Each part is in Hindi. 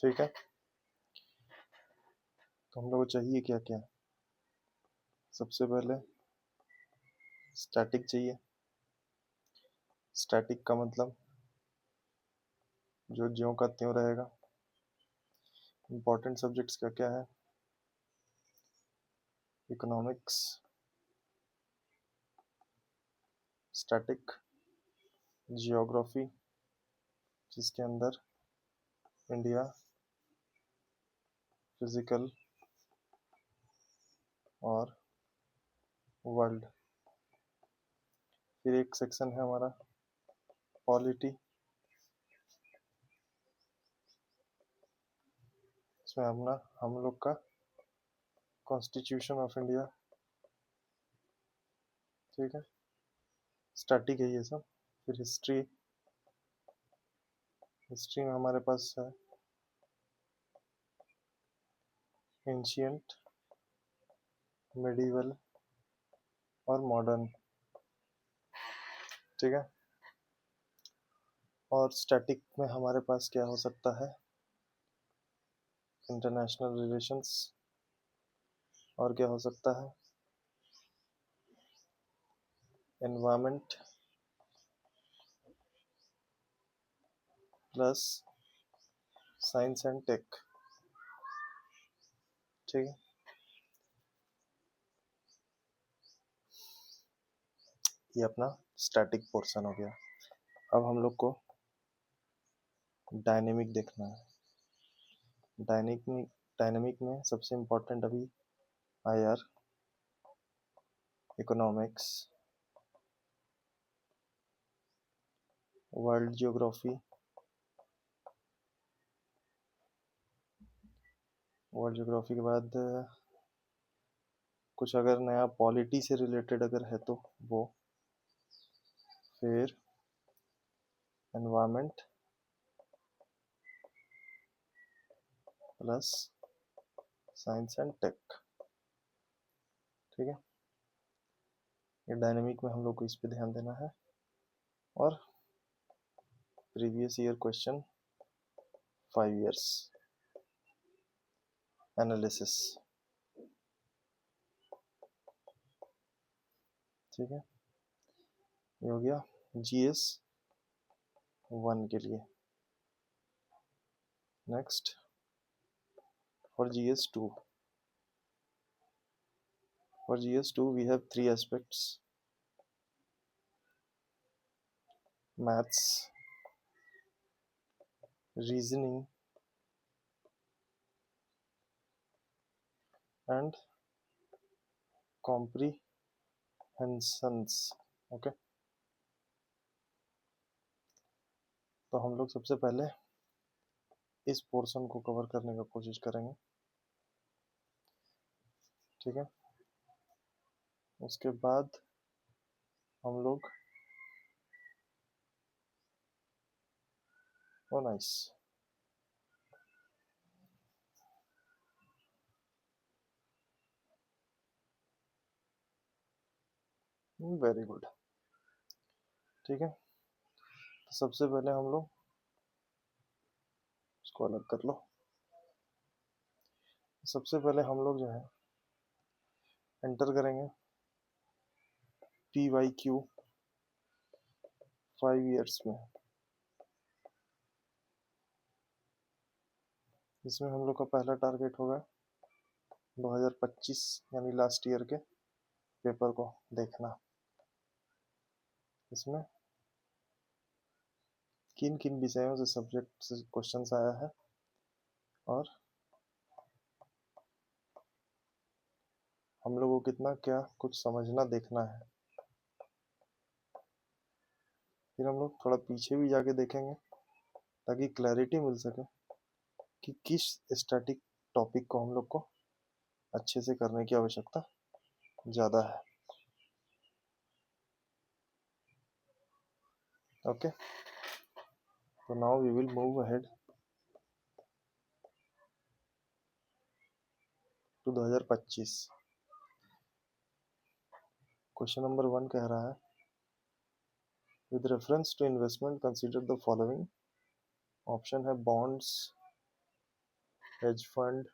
ठीक है, तो हम लोग को चाहिए क्या क्या। सबसे पहले स्टैटिक चाहिए। स्टैटिक का मतलब जो ज्यों का त्यों रहेगा। इंपॉर्टेंट सब्जेक्ट्स क्या क्या है? इकोनॉमिक्स, स्टैटिक, जियोग्राफी जिसके अंदर इंडिया, फिजिकल और वर्ल्ड। फिर एक सेक्शन है हमारा पॉलिटी, इसमें अपना हम लोग का कॉन्स्टिट्यूशन ऑफ इंडिया। ठीक है, स्टैटिक है ये सब। फिर हिस्ट्री, हिस्ट्री में हमारे पास है एंशियंट, मिडिवल और मॉडर्न। ठीक है, और स्टैटिक में हमारे पास क्या हो सकता है? इंटरनेशनल रिलेशंस, और क्या हो सकता है? Environment plus science and tech. ठीक है, ये अपना स्टैटिक पोर्शन हो गया। अब हम लोग को डायनेमिक देखना है। डायनेमिक में सबसे इम्पोर्टेंट अभी IR, economics, world geography, world geography के बाद कुछ अगर नया पॉलिटी से रिलेटेड अगर है तो वो, फिर environment plus science and tech. ठीक है, ये डायनेमिक में हम लोग को इस पे ध्यान देना है। और previous year question 5 years analysis. ठीक है, ये हो गया जीएस 1 के लिए। Next for GS 2, for GS2 we have 3 aspects: maths, reasoning and comprehensions. Okay, तो हम लोग सबसे पहले इस पोर्शन को कवर करने का कोशिश करेंगे। ठीक है, उसके बाद हम लोग नाइस, वेरी गुड। ठीक है, तो सबसे पहले हम लोग इसको अलग कर लो। सबसे पहले हम लोग जो है एंटर करेंगे PYQ 5 इयर्स में। इसमें हम लोग का पहला टारगेट होगा 2025 यानी लास्ट ईयर के पेपर को देखना। इसमें किन किन विषयों से सब्जेक्ट से क्वेश्चंस आया है और हम लोगों को कितना क्या कुछ समझना देखना है। फिर हम लोग थोड़ा पीछे भी जाके देखेंगे ताकि क्लैरिटी मिल सके कि किस स्टैटिक टॉपिक को हम लोग को अच्छे से करने की आवश्यकता ज़्यादा है। ओके, तो now we will move ahead to 2025। Question number 1 कह रहा है with reference to investment consider the following. Option है बॉन्ड्स, हेज फंड,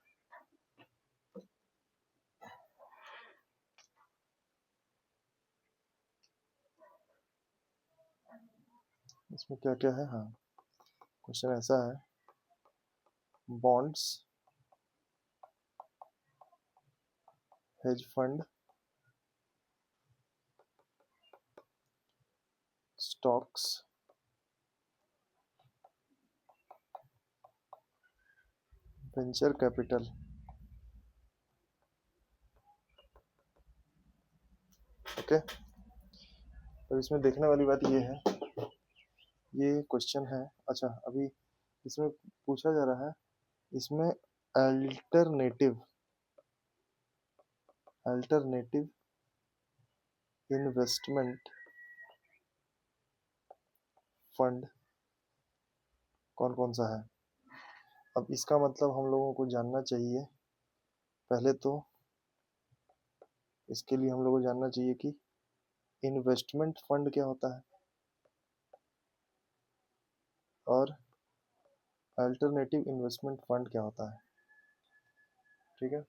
इसमें क्या क्या है? हाँ, क्वेश्चन ऐसा है, bonds, hedge fund, stocks, venture capital. Okay, तो इसमें देखने वाली बात ये है, ये क्वेश्चन है। अच्छा, अभी इसमें पूछा जा रहा है, इसमें अल्टरनेटिव अल्टरनेटिव इन्वेस्टमेंट फंड कौन कौन सा है। अब इसका मतलब हम लोगों को जानना चाहिए, पहले तो इसके लिए हम लोगों को जानना चाहिए कि इन्वेस्टमेंट फंड क्या होता है और अल्टरनेटिव इन्वेस्टमेंट फंड क्या होता है। ठीक है,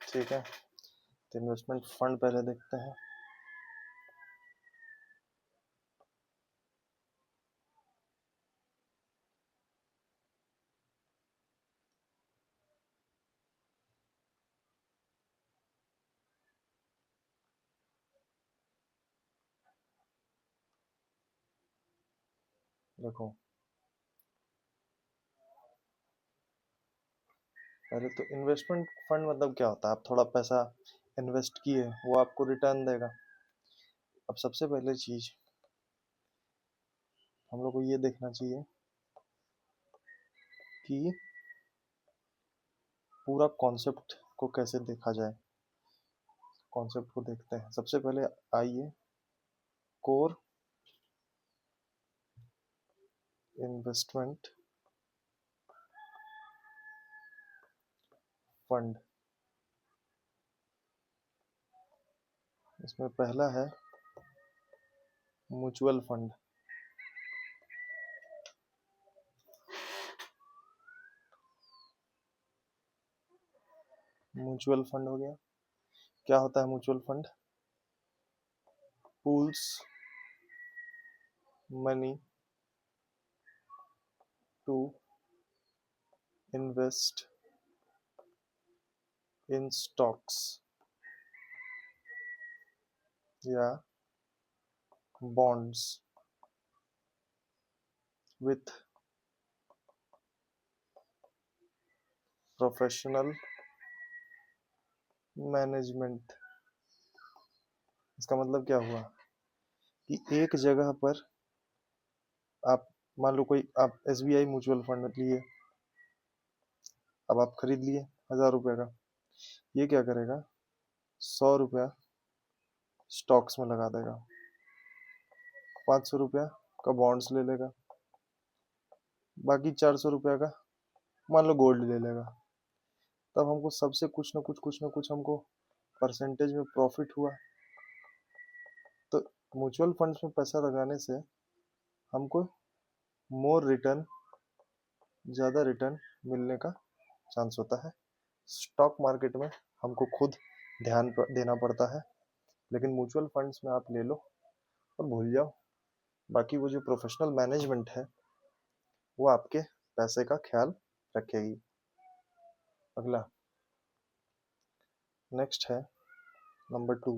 ठीक है, तो इन्वेस्टमेंट फंड पहले देखते हैं। देखो, पहले तो इन्वेस्टमेंट फंड मतलब क्या होता है, आप थोड़ा पैसा इन्वेस्ट किए, वो आपको रिटर्न देगा। अब सबसे पहले चीज हम लोग को ये देखना चाहिए कि पूरा कॉन्सेप्ट को कैसे देखा जाए। कॉन्सेप्ट को देखते हैं, सबसे पहले आइए कोर इन्वेस्टमेंट फंड, इसमें पहला है म्यूचुअल फंड। म्यूचुअल फंड हो गया। क्या होता है mutual fund? Pools money to invest in stocks या बॉन्ड्स विथ प्रोफेशनल मैनेजमेंट। इसका मतलब क्या हुआ कि एक जगह पर आप, मान लो कोई आप एसबीआई म्यूचुअल फंड लिए, अब आप खरीद लिए 1000 रुपये का, ये क्या करेगा, 100 रुपया स्टॉक्स में लगा देगा, 500 रुपया का बॉन्ड्स ले लेगा, बाकी 400 रुपया का मान लो गोल्ड ले लेगा। तब हमको सबसे कुछ ना कुछ हमको परसेंटेज में प्रॉफिट हुआ। तो म्यूचुअल फंड्स में पैसा लगाने से हमको मोर रिटर्न, ज़्यादा रिटर्न मिलने का चांस होता है। स्टॉक मार्केट में हमको खुद ध्यान देना पड़ता है, लेकिन म्यूचुअल फंड्स में आप ले लो और भूल जाओ। बाकी वो जो प्रोफेशनल मैनेजमेंट है वो आपके पैसे का ख्याल रखेगी। अगला नेक्स्ट है नंबर 2,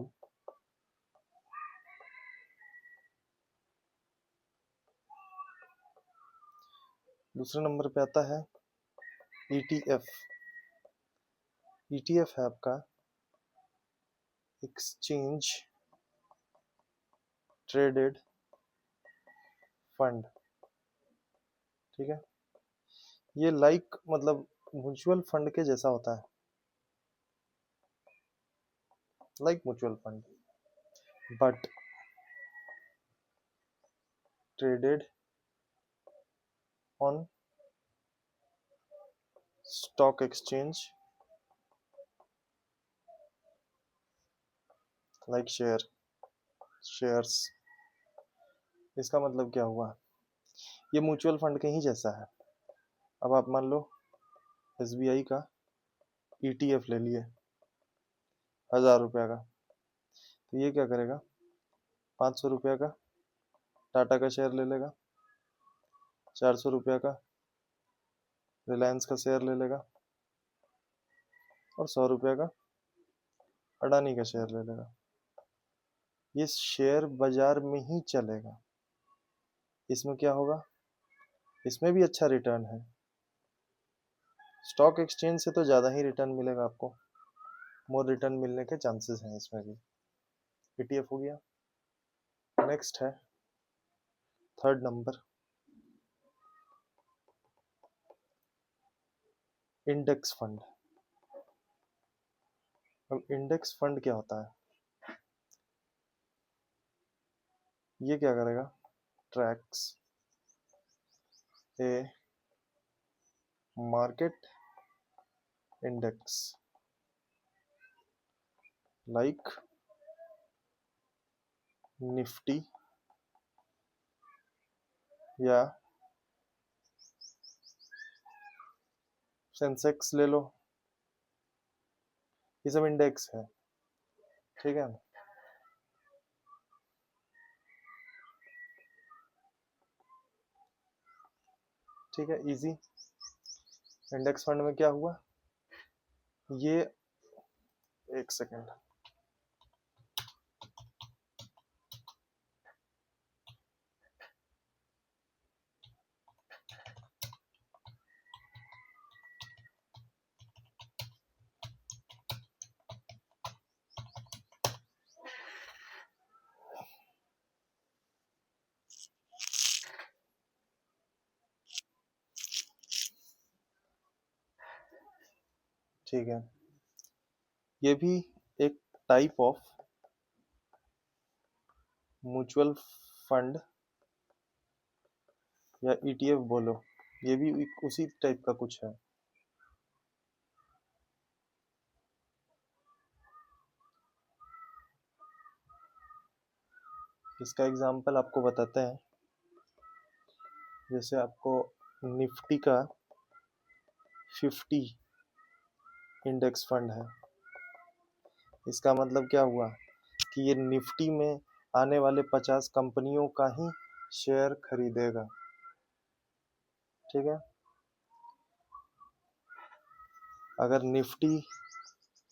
दूसरे नंबर पे आता है ETF। ETF है आपका एक्सचेंज ट्रेडेड फंड, ठीक है। ये मतलब म्यूचुअल फंड के जैसा होता है, mutual fund but traded on stock exchange like shares. इसका मतलब क्या हुआ, ये म्यूचुअल फंड के ही जैसा है। अब आप मान लो SBI का ETF ले लिए 1000 रुपया का, तो ये क्या करेगा, 500 रुपया का टाटा का शेयर ले लेगा, 400 रुपया का रिलायंस का शेयर ले लेगा और 100 रुपया का अडानी का शेयर ले लेगा। ये शेयर बाजार में ही चलेगा। इसमें क्या होगा, इसमें भी अच्छा रिटर्न है, स्टॉक एक्सचेंज से तो ज़्यादा ही रिटर्न मिलेगा आपको, मोर रिटर्न मिलने के चांसेस हैं इसमें भी। ETF हो गया। नेक्स्ट है थर्ड नंबर, इंडेक्स फंड। अब इंडेक्स फंड क्या होता है, ये क्या करेगा, ट्रैक्स ए मार्केट इंडेक्स लाइक निफ्टी या सेंसेक्स ले लो, ये सब इंडेक्स है, ठीक है। ठीक है, इजी। इंडेक्स फंड में क्या हुआ, ये एक सेकेंड, ठीक है। ये भी एक टाइप ऑफ म्यूचुअल फंड या ETF बोलो, ये भी उसी टाइप का कुछ है। इसका एग्जांपल आपको बताते हैं, जैसे आपको निफ्टी का 50 इंडेक्स फंड है। इसका मतलब क्या हुआ कि ये निफ्टी में आने वाले 50 कंपनियों का ही शेयर खरीदेगा, ठीक है। अगर निफ्टी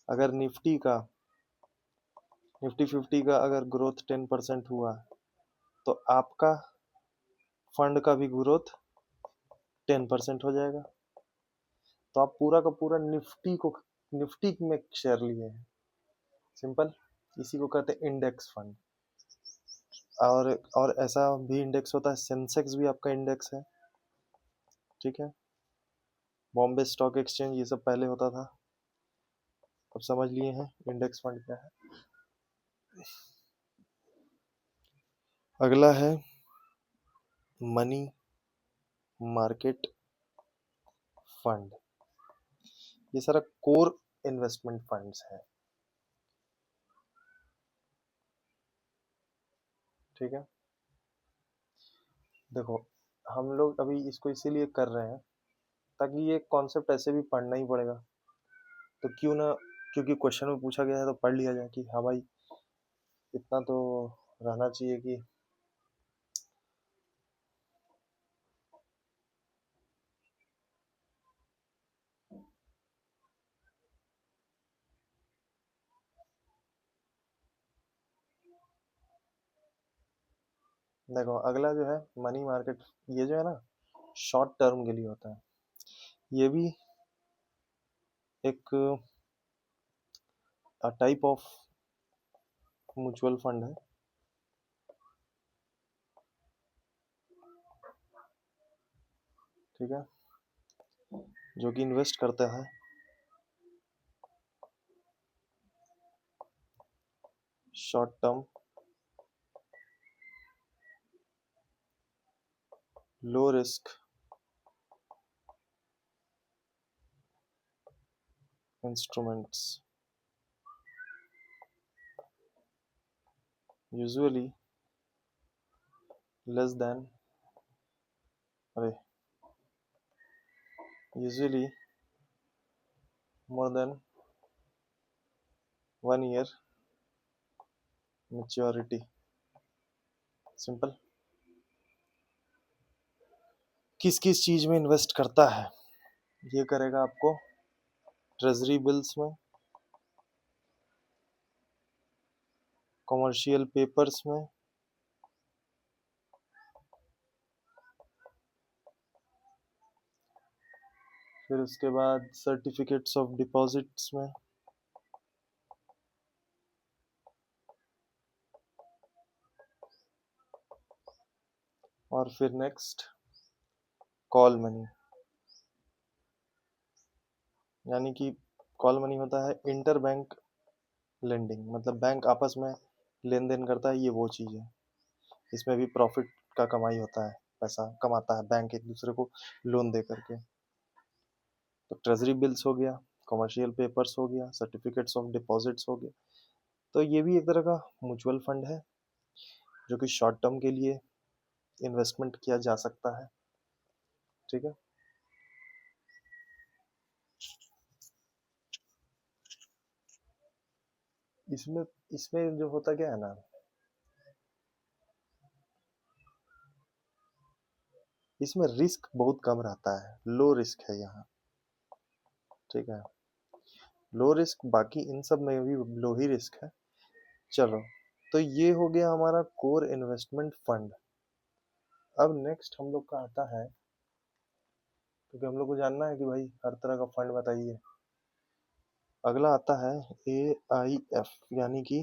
50 का अगर ग्रोथ 10% हुआ, तो आपका फंड का भी ग्रोथ 10% हो जाएगा। तो आप पूरा का पूरा निफ्टी में शेयर लिए हैं, सिंपल। इसी को कहते हैं इंडेक्स फंड। और ऐसा भी इंडेक्स होता है, सेंसेक्स भी आपका इंडेक्स है, ठीक है। बॉम्बे स्टॉक एक्सचेंज ये सब पहले होता था, अब समझ लिए हैं इंडेक्स फंड क्या है। अगला है मनी मार्केट फंड। ये सारा कोर इन्वेस्टमेंट फंड्स है, ठीक है। देखो, हम लोग अभी इसको इसीलिए कर रहे हैं ताकि ये कॉन्सेप्ट ऐसे भी पढ़ना ही पड़ेगा, तो क्यों ना, क्योंकि क्वेश्चन में पूछा गया है तो पढ़ लिया जाए कि हाँ भाई, इतना तो रहना चाहिए कि देखो, अगला जो है मनी मार्केट, ये जो है ना शॉर्ट टर्म के लिए होता है। ये भी एक टाइप ऑफ म्यूचुअल फंड है, ठीक है, जो कि इन्वेस्ट करता है short term, low risk instruments, usually less than, अरे, usually more than 1 year maturity। Simple. किस किस चीज में इन्वेस्ट करता है? ये करेगा आपको ट्रेजरी बिल्स में, कमर्शियल पेपर्स में, फिर उसके बाद सर्टिफिकेट्स ऑफ डिपॉजिट्स में, और फिर नेक्स्ट कॉल मनी। यानी कि कॉल मनी होता है इंटर बैंक लेंडिंग, मतलब बैंक आपस में लेन देन करता है, ये वो चीज़ है। इसमें भी प्रॉफिट का कमाई होता है, पैसा कमाता है बैंक एक दूसरे को लोन दे करके। तो ट्रेजरी बिल्स हो गया, कमर्शियल पेपर्स हो गया, सर्टिफिकेट्स ऑफ डिपॉजिट्स हो गया। तो ये भी एक तरह का म्यूचुअल फंड है जो कि शॉर्ट टर्म के लिए इन्वेस्टमेंट किया जा सकता है, ठीक है। इसमें इसमें जो होता क्या है ना, इसमें रिस्क बहुत कम रहता है, लो रिस्क है यहाँ, ठीक है। लो रिस्क, बाकी इन सब में भी लो ही रिस्क है। चलो, तो ये हो गया हमारा कोर इन्वेस्टमेंट फंड। अब नेक्स्ट हम लोग का आता है, क्योंकि हम लोग को जानना है कि भाई हर तरह का फंड बताइए। अगला आता है AIF, यानी कि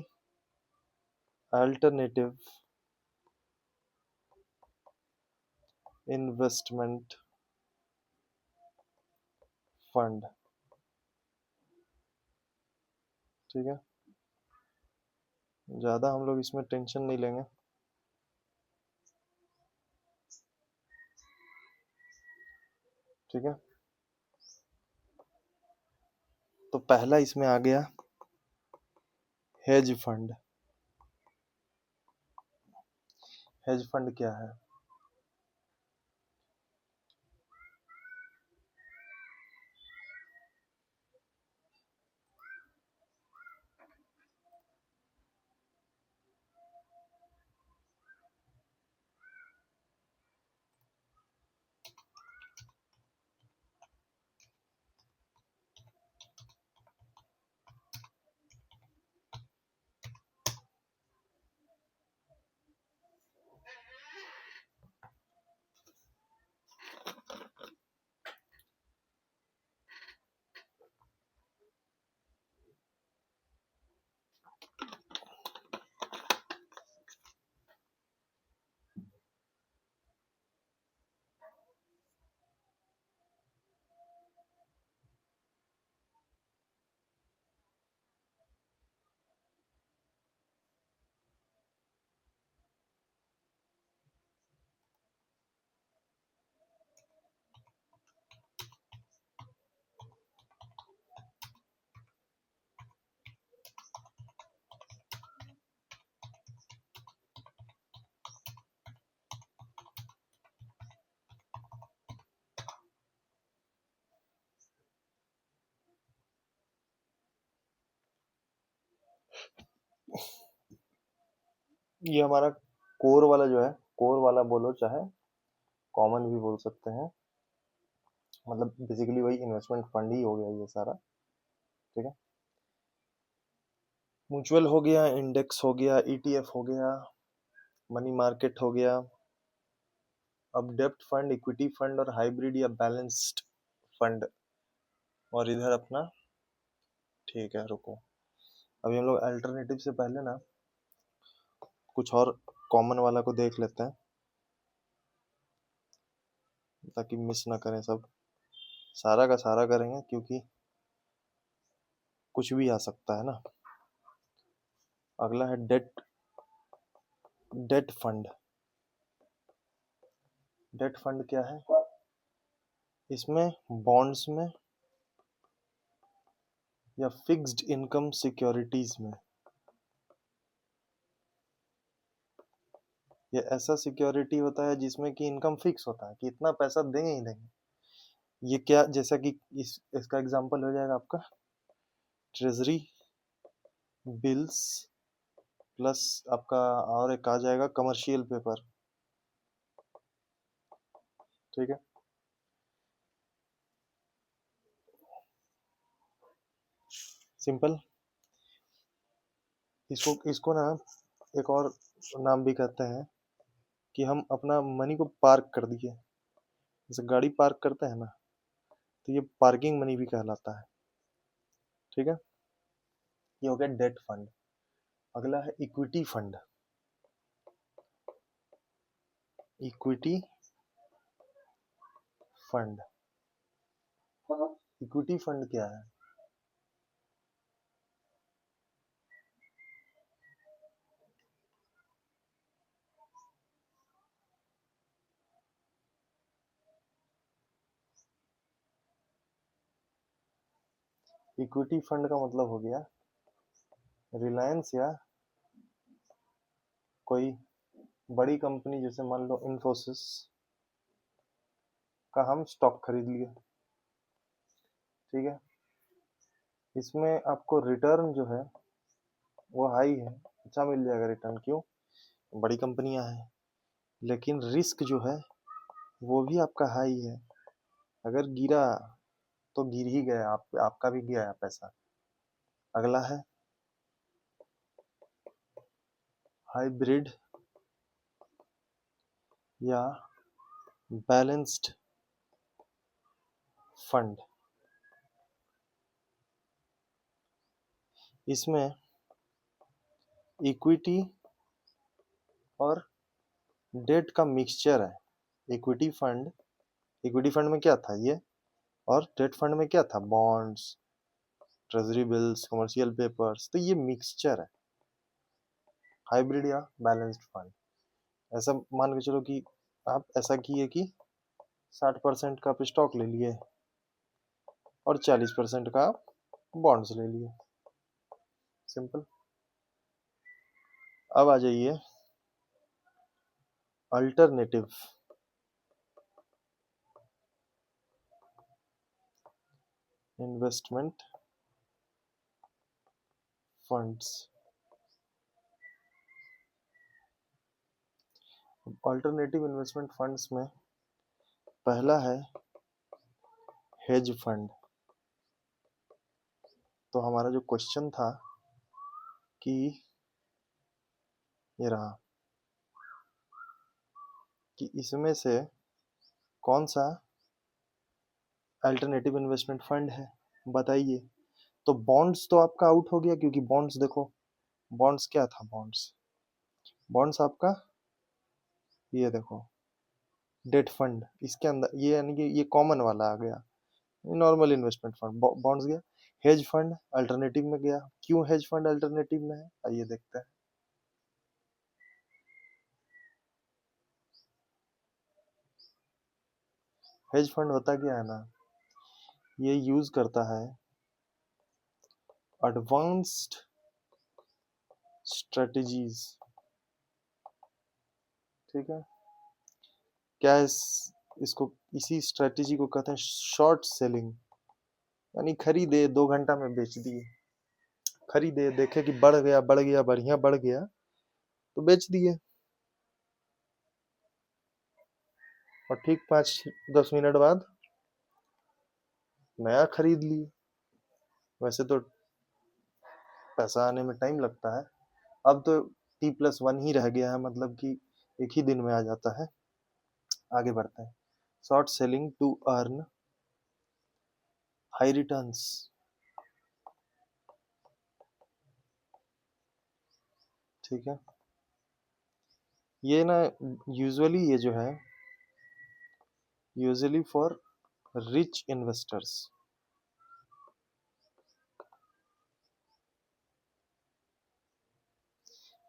अल्टरनेटिव इन्वेस्टमेंट फंड, ठीक है। ज़्यादा हम लोग इसमें टेंशन नहीं लेंगे, ठीक है। तो पहला इसमें आ गया हेज फंड। हेज फंड क्या है? ये हमारा कोर वाला जो है, कोर वाला बोलो चाहे कॉमन भी बोल सकते हैं, मतलब बेसिकली वही इन्वेस्टमेंट फंड ही हो गया ये सारा। ठीक है, म्यूचुअल हो गया, इंडेक्स हो गया, ईटीएफ हो गया, मनी मार्केट हो गया। अब डेब्ट फंड, इक्विटी फंड और हाइब्रिड या बैलेंस्ड फंड, और इधर अपना, ठीक है रुको, अभी हम लोग अल्टरनेटिव से पहले ना कुछ और कॉमन वाला को देख लेते हैं ताकि मिस ना करें। सब सारा का सारा करेंगे क्योंकि कुछ भी आ सकता है ना। अगला है debt, debt fund. Debt fund क्या है? इसमें बॉन्ड्स में या फिक्स्ड इनकम सिक्योरिटीज में, ये ऐसा सिक्योरिटी होता है जिसमें कि इनकम फिक्स होता है कि इतना पैसा देंगे ही देंगे। ये क्या, जैसा कि इसका एग्जांपल हो जाएगा आपका ट्रेजरी बिल्स प्लस आपका, और एक आ जाएगा कमर्शियल पेपर। ठीक है, सिंपल। इसको इसको ना एक और नाम भी कहते हैं कि हम अपना मनी को पार्क कर दिए। जैसे गाड़ी पार्क करते हैं ना, तो ये पार्किंग मनी भी कहलाता है। ठीक है, ये हो गया डेट फंड। अगला है equity fund. Equity fund, equity fund क्या है? इक्विटी फंड का मतलब हो गया रिलायंस या कोई बड़ी कंपनी, जैसे मान लो इन्फोसिस का हम स्टॉक खरीद लिए। ठीक है, इसमें आपको रिटर्न जो है वो हाई है, अच्छा मिल जाएगा रिटर्न। क्यों? बड़ी कंपनियां हैं। लेकिन रिस्क जो है वो भी आपका हाई है। अगर गिरा तो गिर ही गया, आपका भी गया पैसा। अगला है हाइब्रिड या बैलेंस्ड फंड। इसमें इक्विटी और डेट का मिक्सचर है। इक्विटी फंड, इक्विटी फंड में क्या था ये, और डेट फंड में क्या था, bonds, treasury bills, commercial papers. तो ये मिक्सचर है हाइब्रिड या बैलेंस्ड फंड। ऐसा मान के चलो कि आप ऐसा किए कि 60% का आप स्टॉक ले लिए और 40% का आप बॉन्ड्स ले लिए। सिंपल। अब आ जाइए alternative investment funds. Alternative investment funds में पहला है हेज फंड। तो हमारा जो क्वेश्चन था कि ये रहा कि इसमें से कौन सा अल्टरनेटिव इन्वेस्टमेंट फंड है, बताइए। तो बॉन्ड्स तो आपका आउट हो गया, क्योंकि बॉन्ड्स देखो, बॉन्ड्स क्या था, बॉन्ड्स, बॉन्ड्स आपका ये देखो डेट फंड, इसके अंदर ये, यानी कि ये कॉमन वाला आ गया, नॉर्मल इन्वेस्टमेंट फंड। बॉन्ड्स गया। हेज फंड अल्टरनेटिव में गया। क्यों हेज फंड अल्टरनेटिव में है, आइए देखते हैं। हेज फंड होता क्या है ना, ये यूज करता है एडवांस्ड स्ट्रेटजीज। ठीक है, क्या है इसको, इसी स्ट्रेटजी को कहते हैं शॉर्ट सेलिंग। यानी खरीदे 2 घंटा में बेच दिए, खरीदे देखे कि बढ़ गया बढ़ गया बढ़िया बढ़ गया, तो बेच दिए, और ठीक 5-10 मिनट बाद नया खरीद लिए। वैसे तो पैसा आने में टाइम लगता है, अब तो T+1 ही रह गया है, मतलब कि एक ही दिन में आ जाता है। आगे बढ़ते हैं। Short selling to earn high returns. ठीक है, ये ना यूजुअली ये जो है यूजुअली फॉर रिच इन्वेस्टर्स।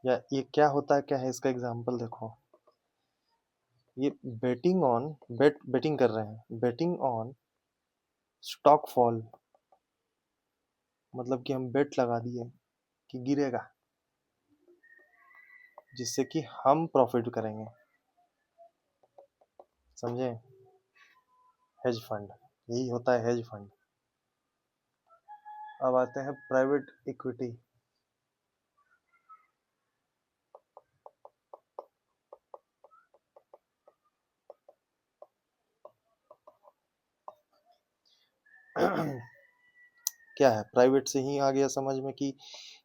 या ये क्या होता है, क्या है इसका एग्जांपल देखो। ये बेटिंग कर रहे हैं, बेटिंग ऑन स्टॉक फॉल, मतलब कि हम बेट लगा दिए कि गिरेगा, जिससे कि हम प्रॉफिट करेंगे। समझे? हेज फंड, यही होता है हेज फंड। अब आते हैं प्राइवेट इक्विटी। क्या है, प्राइवेट से ही आ गया समझ में कि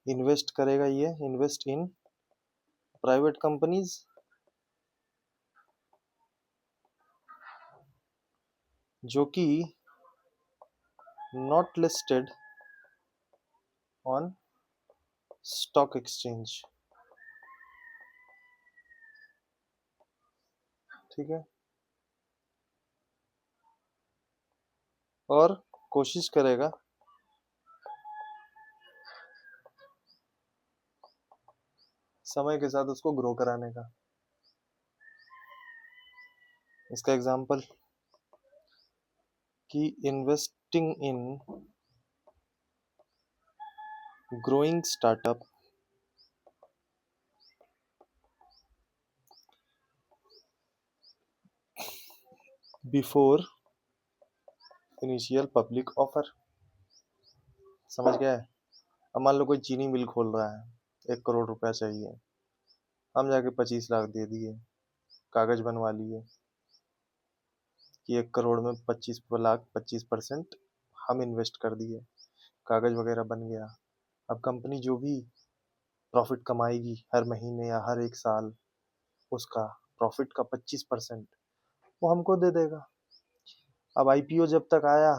इन्वेस्ट करेगा, ये इन्वेस्ट इन प्राइवेट कंपनीज जो कि not listed on stock exchange. ठीक है, और कोशिश करेगा समय के साथ उसको ग्रो कराने का। इसका एग्जांपल कि investing in growing startup before initial public offer. समझ गया है? अब मान लो कोई चीनी मिल खोल रहा है, 1 करोड़ रुपया चाहिए, हम जाके 25 लाख दे दिए, कागज बनवा लिए कि 1 करोड़ में 25 लाख 25% हम इन्वेस्ट कर दिए, कागज वगैरह बन गया। अब कंपनी जो भी प्रॉफिट कमाएगी हर महीने या हर एक साल, उसका प्रॉफिट का 25% वो हमको दे देगा। अब आईपीओ जब तक आया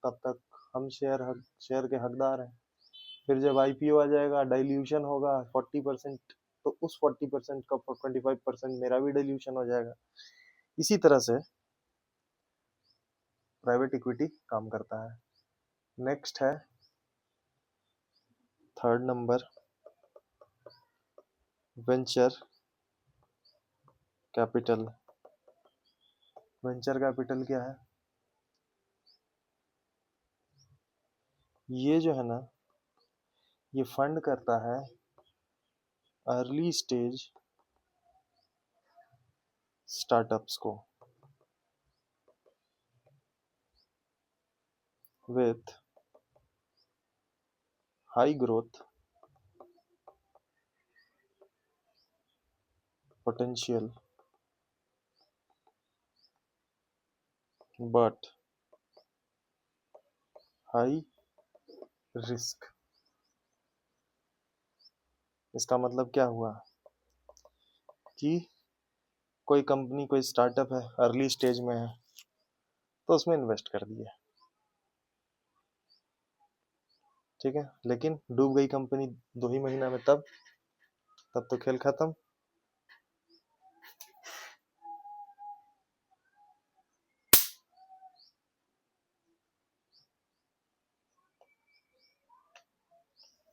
तब तक हम शेयर के हकदार हैं। फिर जब आईपीओ आ जाएगा, डाइल्यूशन होगा 40%, तो उस 40% का 25% मेरा भी डाइल्यूशन हो जाएगा। इसी तरह से प्राइवेट इक्विटी काम करता है। नेक्स्ट है 3rd number, venture capital. Venture capital क्या है? ये जो है ना, ये फंड करता है अर्ली स्टेज स्टार्टअप्स को with high growth potential but high risk। इसका मतलब क्या हुआ कि कोई कंपनी, कोई स्टार्टअप है, अर्ली स्टेज में है, तो उसमें इन्वेस्ट कर दिया, ठीक है, लेकिन डूब गई कंपनी 2 ही महीना में, तब तो खेल खत्म।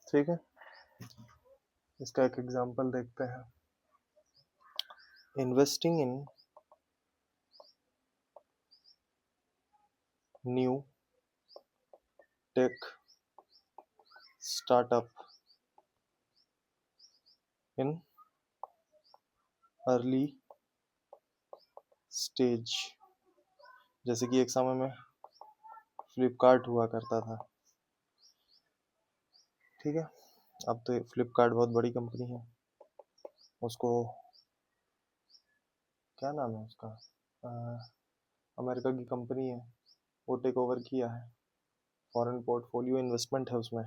ठीक है, इसका एक एग्जांपल देखते हैं। Investing in new tech startup in early stage. जैसे कि एक समय में फ्लिपकार्ट हुआ करता था, ठीक है, अब तो फ्लिपकार्ट बहुत बड़ी कंपनी है। उसको क्या नाम है उसका, अमेरिका की कंपनी है, वो टेक ओवर किया है, फॉरेन पोर्टफोलियो इन्वेस्टमेंट है उसमें।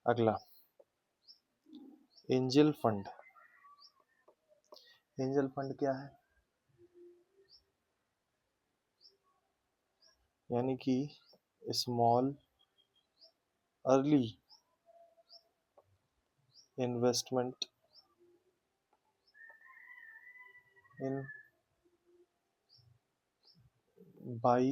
अगला एंजल फंड। एंजल फंड क्या है? यानी कि small early investment in by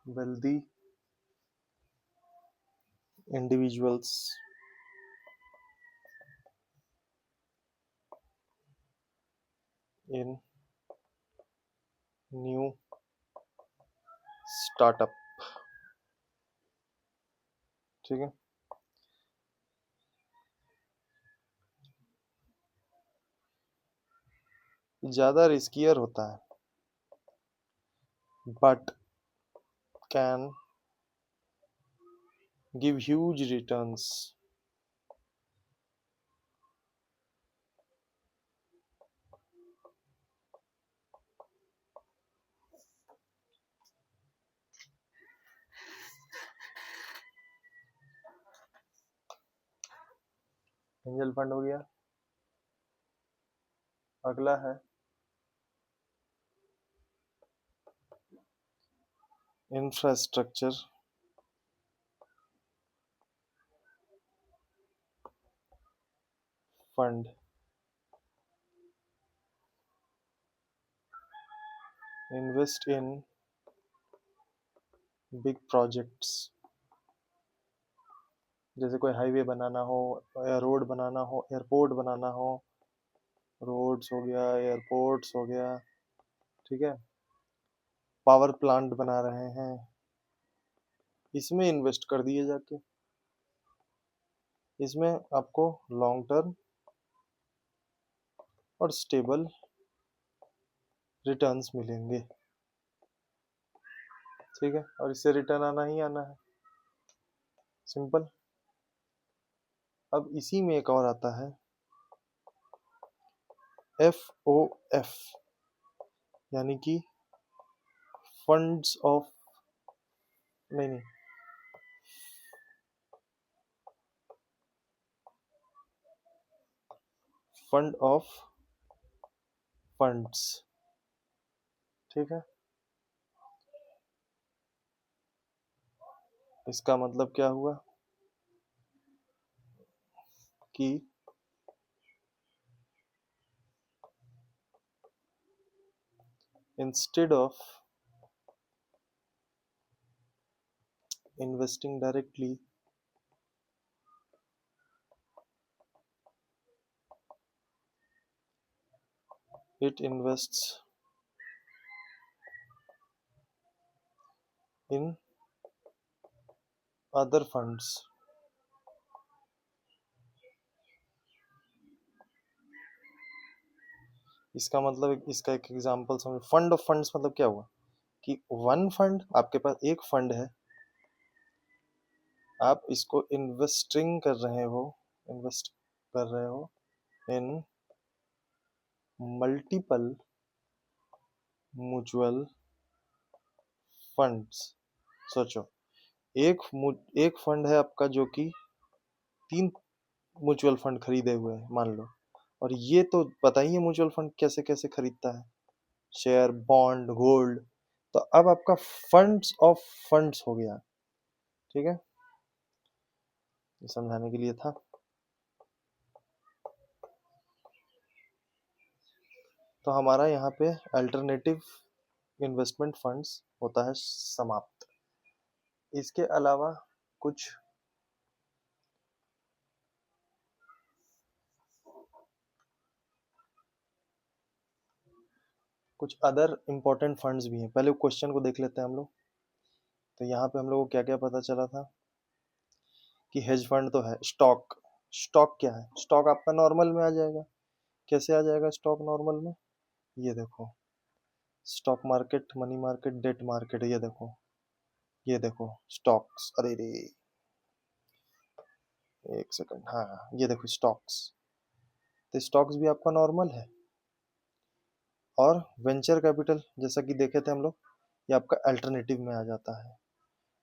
wealthy individuals in new startup। ठीक है, ज्यादा रिस्कियर होता है but can give huge returns. Angel fund हो गया। अगला है infrastructure fund. Invest in big projects, जैसे कोई हाईवे बनाना हो, या रोड बनाना हो, एयरपोर्ट बनाना हो, रोड्स हो गया, एयरपोर्ट्स हो गया, ठीक है, पावर प्लांट बना रहे हैं, इसमें इन्वेस्ट कर दिए जाके। इसमें आपको लॉन्ग टर्म और स्टेबल रिटर्न्स मिलेंगे। ठीक है, और इससे रिटर्न आना ही आना है, सिंपल। अब इसी में एक और आता है FOF, यानी कि फंड्स ऑफ, नहीं, फंड ऑफ फंड्स। ठीक है, इसका मतलब क्या हुआ कि instead of investing directly it invests in other funds। इसका मतलब, इसका एक एग्जांपल समझो। फंड ऑफ फंड्स मतलब क्या हुआ कि वन फंड, आपके पास एक फंड है, आप इसको इन्वेस्ट कर रहे हो इन मल्टीपल म्यूचुअल फंड्स। सोचो, एक फंड है आपका जो कि 3 म्यूचुअल फंड खरीदे हुए हैं मान लो, और ये तो बताइए म्यूचुअल फंड कैसे कैसे खरीदता है, शेयर, बॉन्ड, गोल्ड। तो अब आपका फंड्स ऑफ फंड्स हो गया। ठीक है, ये समझाने के लिए था। तो हमारा यहाँ पे अल्टरनेटिव इन्वेस्टमेंट फंड्स होता है समाप्त। इसके अलावा कुछ अदर इंपॉर्टेंट फंड्स भी हैं। पहले क्वेश्चन को देख लेते हैं हम लोग। तो यहाँ पे हम लोग को क्या क्या पता चला था कि हेज फंड तो है। स्टॉक, स्टॉक क्या है? स्टॉक आपका नॉर्मल में आ जाएगा, कैसे आ जाएगा स्टॉक नॉर्मल में? ये देखो, stock market, money market, debt market, ये देखो स्टॉक्स, अरे रे, एक सेकंड, हाँ ये देखो स्टॉक्स, तो स्टॉक्स भी आपका नॉर्मल है। और वेंचर कैपिटल जैसा कि देखे थे हम लोग, ये आपका अल्टरनेटिव में आ जाता है।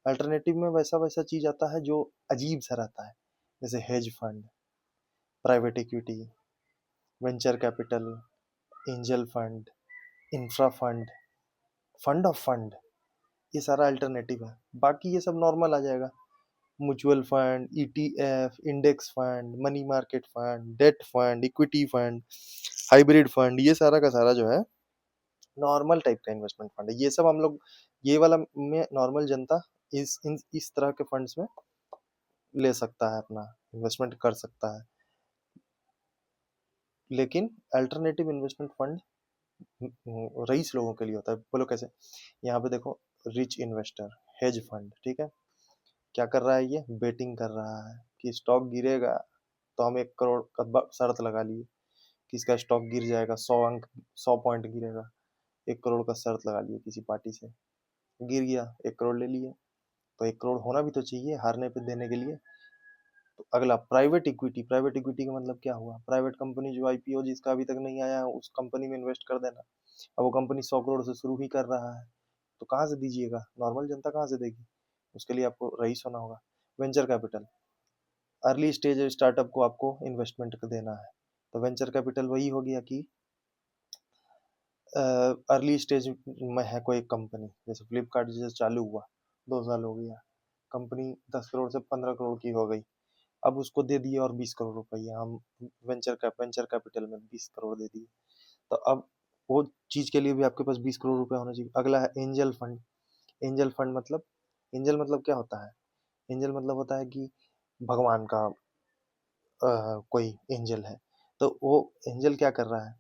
अल्टरनेटिव में वैसा वैसा चीज आता है जो अजीब सा रहता है, जैसे hedge fund, private equity, venture capital, angel fund, infra fund, fund of fund, ये सारा अल्टरनेटिव है। बाकी ये सब नॉर्मल आ जाएगा, mutual fund, ETF, index fund, money market fund, debt fund, equity fund, hybrid fund, ये सारा का सारा जो है नॉर्मल टाइप का इन्वेस्टमेंट फंड है। ये सब हम लोग, ये वाला में नॉर्मल जनता इस तरह के फंड्स में ले सकता है, अपना इन्वेस्टमेंट कर सकता है। लेकिन अल्टरनेटिव इन्वेस्टमेंट फंड रईस लोगों के लिए होता है। बोलो कैसे? यहाँ पे देखो, रिच इन्वेस्टर, हेज फंड, ठीक है, क्या कर रहा है? ये बेटिंग कर रहा है कि स्टॉक गिरेगा तो हम 1 करोड़ का शर्त लगा लिए कि इसका स्टॉक गिर जाएगा, 100 अंक, 100 पॉइंट गिरेगा, 1 करोड़ का शर्त लगा लिए किसी पार्टी से, गिर गया, 1 करोड़ ले लिए। तो 1 करोड़ होना भी तो चाहिए हारने पे देने के लिए। तो अगला प्राइवेट इक्विटी, प्राइवेट इक्विटी का मतलब क्या हुआ? प्राइवेट कंपनी जो आईपीओ जिसका अभी तक नहीं आया है, उस कंपनी में इन्वेस्ट कर देना। अब वो कंपनी 100 करोड़ से शुरू ही कर रहा है, तो कहाँ से दीजिएगा? नॉर्मल जनता कहाँ से देगी? उसके लिए आपको रईस होना होगा। Venture capital, early stage startup को आपको इन्वेस्टमेंट देना है, तो वेंचर कैपिटल वही हो गया कि अर्ली स्टेज में है कोई कंपनी, जैसे फ्लिपकार्ट जैसे चालू हुआ, 2 साल हो गया, कंपनी 10 करोड़ से 15 करोड़ की हो गई, अब उसको दे दिए और 20 करोड़ रुपया हम वेंचर कैपिटल में 20 करोड़ दे दिए। तो अब वो चीज के लिए भी आपके पास 20 करोड़ रुपया होना चाहिए। अगला है एंजल फंड। एंजल फंड मतलब, एंजल मतलब क्या होता है? एंजल मतलब होता है कि भगवान का कोई एंजल है। तो वो एंजल क्या कर रहा है?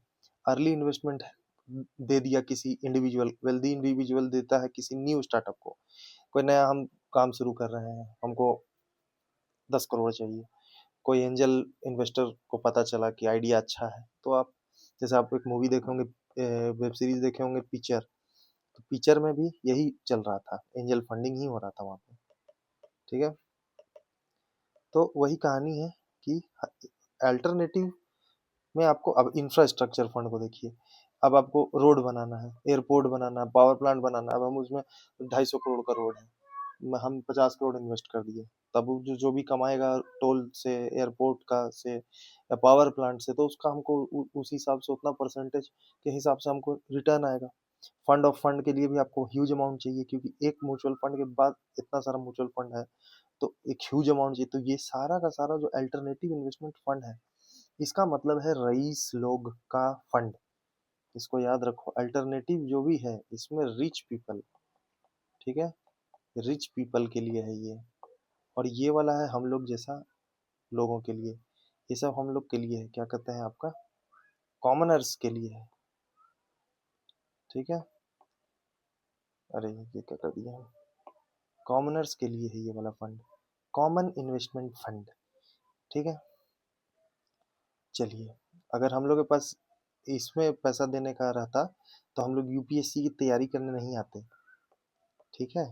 अर्ली इन्वेस्टमेंट दे दिया किसी इंडिविजुअल, वेल्दी इंडिविजुअल देता है किसी न्यू स्टार्टअप को, कोई नया हम काम शुरू कर रहे हैं, हमको 10 करोड़ चाहिए। कोई एंजल इन्वेस्टर को पता चला कि आइडिया अच्छा है, तो आप, जैसे आप एक मूवी देखे होंगे, वेब सीरीज देखे होंगे पिक्चर, तो पिक्चर में भी यही चल रहा था, एंजल फंडिंग ही हो रहा था वहाँ पे, ठीक है। तो वही कहानी है कि अल्टरनेटिव में आपको, अब इंफ्रास्ट्रक्चर फंड को देखिए, अब आपको रोड बनाना है, एयरपोर्ट बनाना है, पावर प्लांट बनाना है, अब हम उसमें 250 करोड़ का रोड है, हम 50 करोड़ इन्वेस्ट कर दिए, तब वो जो जो भी कमाएगा टोल से, एयरपोर्ट का से, या पावर प्लांट से, तो उसका हमको उस हिसाब से उतना परसेंटेज के हिसाब से हमको रिटर्न आएगा। फंड ऑफ फंड के लिए भी आपको ह्यूज अमाउंट चाहिए, क्योंकि एक म्यूचुअल फंड के बाद इतना सारा म्यूचुअल फंड है, तो एक ह्यूज अमाउंट चाहिए। तो ये सारा का सारा जो अल्टरनेटिव इन्वेस्टमेंट फंड है, इसका मतलब है रईस लोग का फंड। इसको याद रखो, अल्टरनेटिव जो भी है इसमें रिच पीपल, ठीक है, रिच पीपल के लिए है ये। और ये वाला है हम लोग जैसा लोगों के लिए, ये सब हम लोग के लिए है, क्या कहते हैं आपका, कॉमनर्स के लिए है, ठीक है। अरे ये क्या कर दिया, कॉमनर्स के लिए है ये वाला फंड, कॉमन इन्वेस्टमेंट फंड, ठीक है। चलिए, अगर हम लोग के पास इसमें पैसा देने का रहता, तो हम लोग यूपीएससी की तैयारी करने नहीं आते, ठीक है।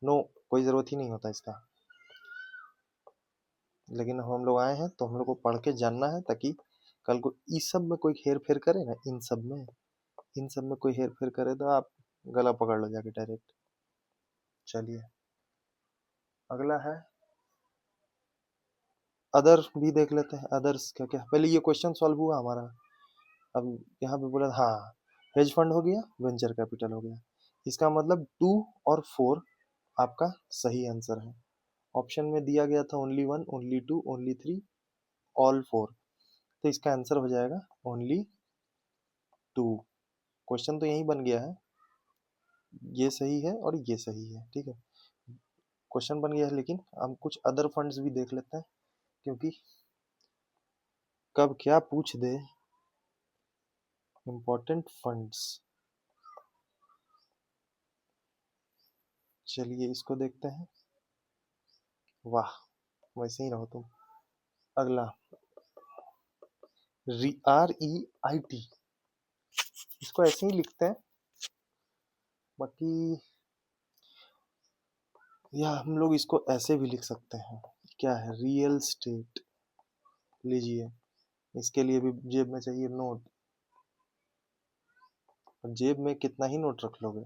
नो, कोई ज़रूरत ही नहीं होता इसका। लेकिन हम लोग आए हैं तो हम लोग को पढ़ के जानना है, ताकि कल को इस सब में कोई हेर फेर करे ना, इन सब में कोई हेर फेर करे तो आप गला पकड़ लो जाके डायरेक्ट। चलिए, अगला है अदर, भी देख लेते हैं अदर्स क्या क्या। पहले ये क्वेश्चन सॉल्व हुआ हमारा, अब यहाँ पे बोला, हाँ, हेज फंड हो गया, वेंचर कैपिटल हो गया, इसका मतलब 2 और 4 आपका सही आंसर है। ऑप्शन में दिया गया था ओनली 1, ओनली 2, ओनली 3, ऑल 4, तो इसका आंसर हो जाएगा ओनली 2। क्वेश्चन तो यही बन गया है, ये सही है और ये सही है, ठीक है, क्वेश्चन बन गया है। लेकिन हम कुछ अदर फंड्स भी देख लेते हैं, क्योंकि कब क्या पूछ दे, इम्पोर्टेंट फंड्स। चलिए इसको देखते हैं, वाह, वैसे ही रहो तुम। अगला, REIT, इसको ऐसे ही लिखते हैं। बाकी या हम लोग इसको ऐसे भी लिख सकते हैं, क्या है, रियल स्टेट। लीजिए, इसके लिए भी जेब में चाहिए नोट, और जेब में कितना ही नोट रख लोगे।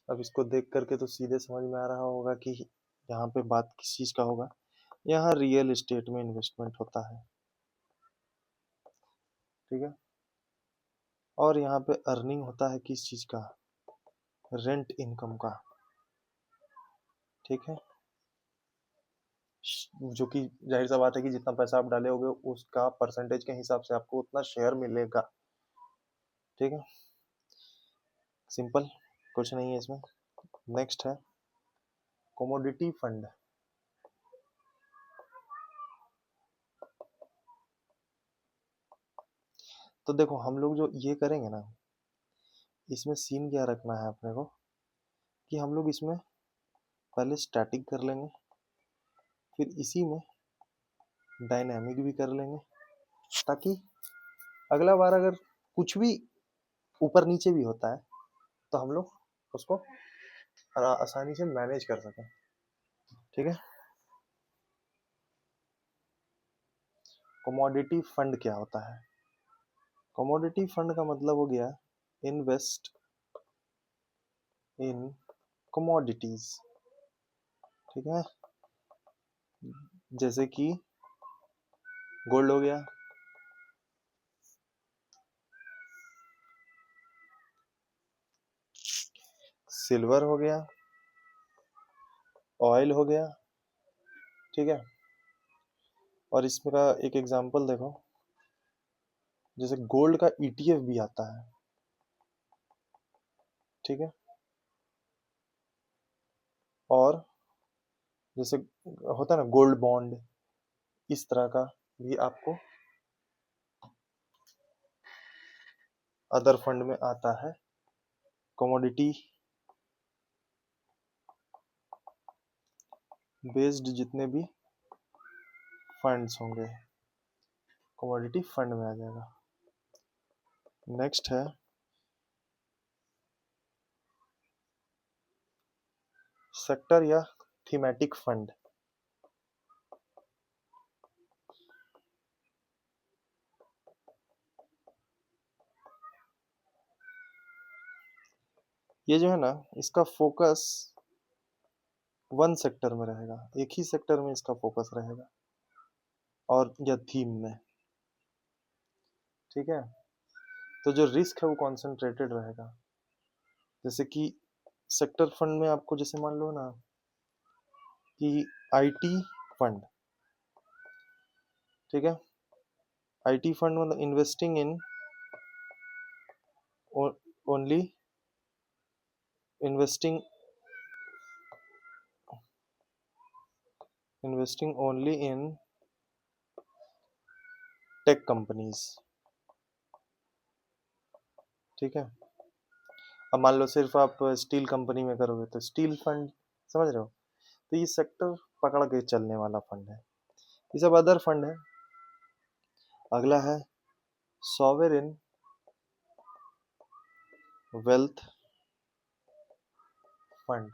अब इसको देख करके तो सीधे समझ में आ रहा होगा कि यहाँ पे बात किस चीज का होगा। यहाँ रियल एस्टेट में इन्वेस्टमेंट होता है, ठीक है। और यहाँ पे अर्निंग होता है किस चीज का, रेंट इनकम का, ठीक है। जो कि जाहिर सा बात है कि जितना पैसा आप डाले होगे उसका परसेंटेज के हिसाब से आपको उतना शेयर मिलेगा, ठीक है। सिंपल, कुछ नहीं है इसमें। नेक्स्ट है कमोडिटी फंड। तो देखो हम लोग जो ये करेंगे ना, इसमें सीन क्या रखना है अपने को, कि हम लोग इसमें पहले स्टैटिक कर लेंगे, फिर इसी में डायनामिक भी कर लेंगे, ताकि अगला बार अगर कुछ भी ऊपर नीचे भी होता है तो हम लोग उसको आसानी से मैनेज कर सकें, ठीक है। कमोडिटी फंड क्या होता है? कमोडिटी फंड का मतलब हो गया इन्वेस्ट इन कमोडिटीज, ठीक है। जैसे कि गोल्ड हो गया, सिल्वर हो गया, ऑयल हो गया, ठीक है। और इसमें का एक एग्जांपल देखो, जैसे गोल्ड का ETF भी आता है, ठीक है। और जैसे होता है ना गोल्ड बॉन्ड, इस तरह का भी आपको अदर फंड में आता है। कमोडिटी बेस्ड जितने भी फंड्स होंगे कमोडिटी फंड में आ जाएगा। नेक्स्ट है सेक्टर या थीमेटिक फंड। ये जो है ना, इसका फोकस वन सेक्टर में रहेगा, एक ही सेक्टर में इसका फोकस रहेगा, और या थीम में, ठीक है। तो जो रिस्क है वो कॉन्सेंट्रेटेड रहेगा। जैसे कि सेक्टर फंड में आपको जैसे मान लो ना कि IT फंड, ठीक है। IT फंड मतलब investing in only investing investing only in tech companies, ठीक है। अब मान लो सिर्फ आप स्टील कंपनी में करोगे तो स्टील फंड, समझ रहे हो। तो ये सेक्टर पकड़ के चलने वाला फंड है, ये सब अदर फंड है। अगला है सॉवेरेन वेल्थ फंड।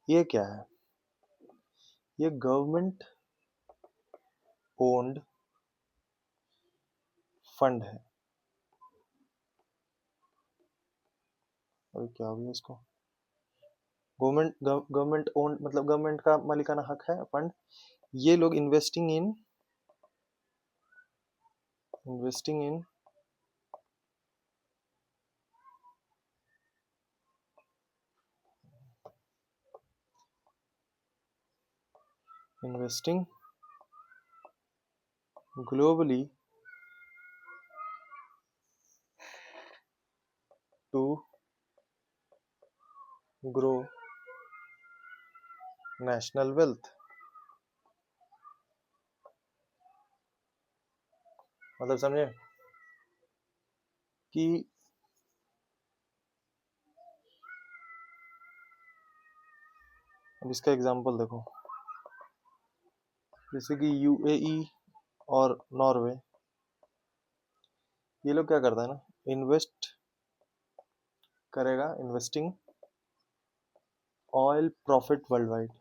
ये क्या है? ये गवर्नमेंट ओन्ड फंड है। और क्या हो गया इसको, गवर्नमेंट ओन्ड मतलब गवर्नमेंट का मालिकाना हक है फंड। ये लोग investing in investing globally to grow national wealth, मतलब समझे कि अब इसका एग्जांपल देखो, जैसे कि यूएई और नॉर्वे, ये लोग क्या करता है ना, इन्वेस्ट करेगा, investing oil profit world wide.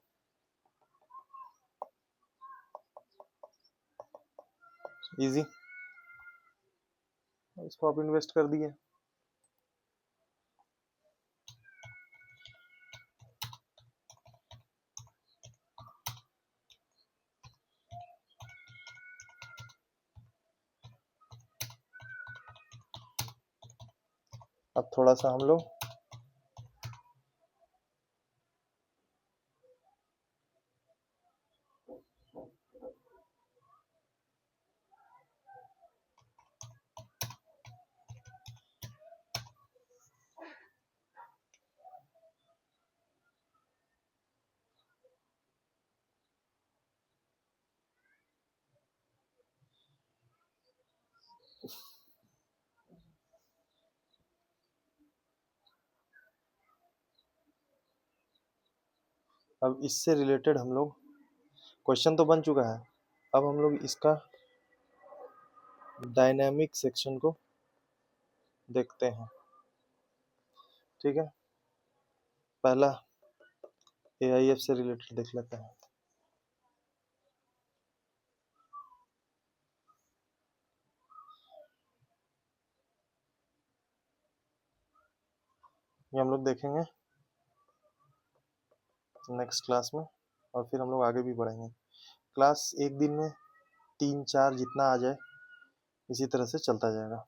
Easy, इसको आप इन्वेस्ट कर दिए। अब थोड़ा सा हम लोग अब इससे रिलेटेड हम लोग, क्वेश्चन तो बन चुका है, अब हम लोग इसका डायनेमिक सेक्शन को देखते हैं। ठीक है, पहला एआईएफ से रिलेटेड देख लेते हैं। ये हम लोग देखेंगे नेक्स्ट क्लास में, और फिर हम लोग आगे भी बढ़ेंगे। क्लास एक दिन में 3-4 जितना आ जाए, इसी तरह से चलता जाएगा।